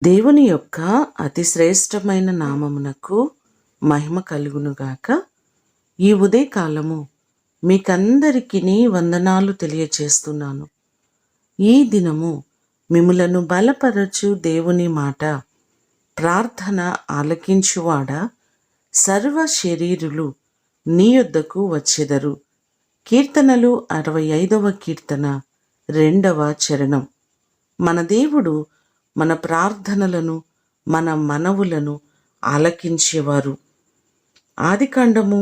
దేవుని యొక్క అతి శ్రేష్టమైన నామమునకు మహిమ కలుగునుగాక. ఈ ఉదయకాలము మీకందరికీ వందనాలు తెలియచేస్తున్నాను. ఈ దినము మిమ్ములను బలపరచు దేవుని మాట, ప్రార్థన ఆలకించువాడా, సర్వ శరీరులు నీ యొద్దకు వచ్చెదరు. కీర్తనలు 65వ కీర్తన 2వ చరణం. మన దేవుడు మన ప్రార్థనలను, మన మనవులను ఆలకించేవారు. ఆదికాండము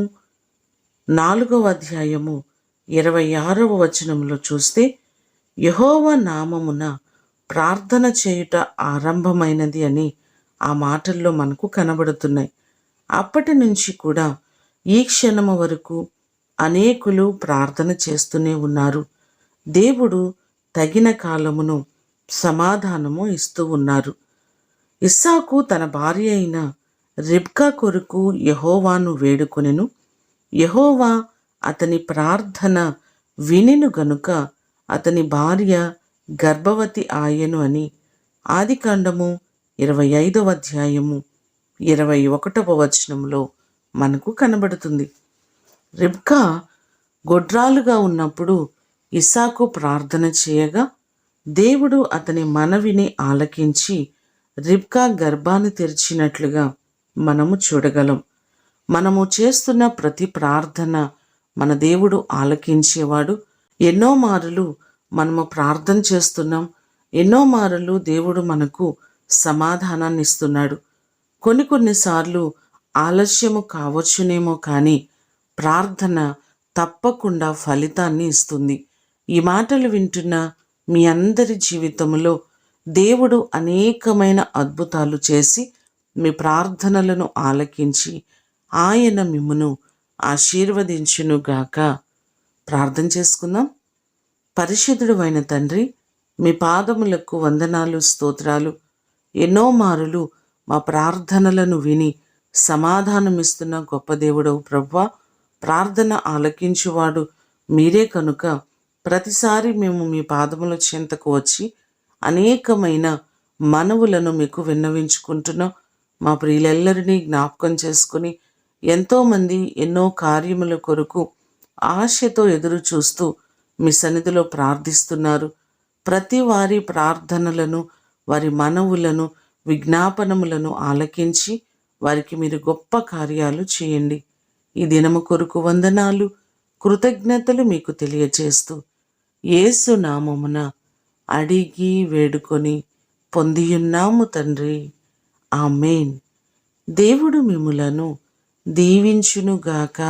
4వ అధ్యాయము 26వ వచనంలో చూస్తే, యెహోవా నామమున ప్రార్థన చేయుట ఆరంభమైనది అని ఆ మాటల్లో మనకు కనబడుతున్నాయి. అప్పటి నుంచి కూడా ఈ క్షణము వరకు అనేకులు ప్రార్థన చేస్తూనే ఉన్నారు. దేవుడు తగిన కాలమును సమాధానము ఇస్తూ ఉన్నారు. ఇస్సాకు తన భార్య అయిన రిబ్కా కొరకు యెహోవాను వేడుకొనెను. యెహోవా అతని ప్రార్థన వినెను గనుక అతని భార్య గర్భవతి ఆయెను అని ఆదికాండము 25వ అధ్యాయము 21వ వచనంలో మనకు కనబడుతుంది. రిబ్కా గొడ్రాలుగా ఉన్నప్పుడు ఇస్సాకు ప్రార్థన చేయగా దేవుడు అతని మనవిని ఆలకించి రిబ్కా గర్భాన్ని తెరిచినట్లుగా మనము చూడగలం. మనము చేస్తున్న ప్రతి ప్రార్థన మన దేవుడు ఆలకించేవాడు. ఎన్నో మారులు మనము ప్రార్థన చేస్తున్నాం. ఎన్నో మారులు దేవుడు మనకు సమాధానాన్ని ఇస్తున్నాడు. కొన్నిసార్లు ఆలస్యము కావచ్చునేమో కానీ ప్రార్థన తప్పకుండా ఫలితాన్ని ఇస్తుంది. ఈ మాటలు వింటున్న మీ అందరి జీవితంలో దేవుడు అనేకమైన అద్భుతాలు చేసి మీ ప్రార్థనలను ఆలకించి ఆయన మిమ్మును ఆశీర్వదించునుగాక. ప్రార్థన చేసుకుందాం. పరిశుద్ధుడు అయిన తండ్రి, మీ పాదములకు వందనాలు, స్తోత్రాలు. ఎన్నో మారులు మా ప్రార్థనలను విని సమాధానమిస్తున్న గొప్ప దేవుడవు ప్రభువా. ప్రార్థన ఆలకించువాడు మీరే కనుక ప్రతిసారి మేము మీ పాదముల చెంతకు వచ్చి అనేకమైన మనవులను మీకు విన్నవించుకుంటున్నాం. మా ప్రియులెల్లరినీ జ్ఞాపకం చేసుకుని ఎంతోమంది ఎన్నో కార్యముల కొరకు ఆశతో ఎదురు చూస్తూ మీ సన్నిధిలో ప్రార్థిస్తున్నారు. ప్రతి వారి ప్రార్థనలను, వారి మనవులను, విజ్ఞాపనములను ఆలకించి వారికి మీరు గొప్ప కార్యాలు చేయండి. ఈ దినము కొరకు వందనాలు, కృతజ్ఞతలు మీకు తెలియజేస్తూ యేసు నామమున అడిగి వేడుకొని పొందియున్నాము తండ్రి. ఆమేన్. దేవుడు మిమ్ములను దీవించునుగాక.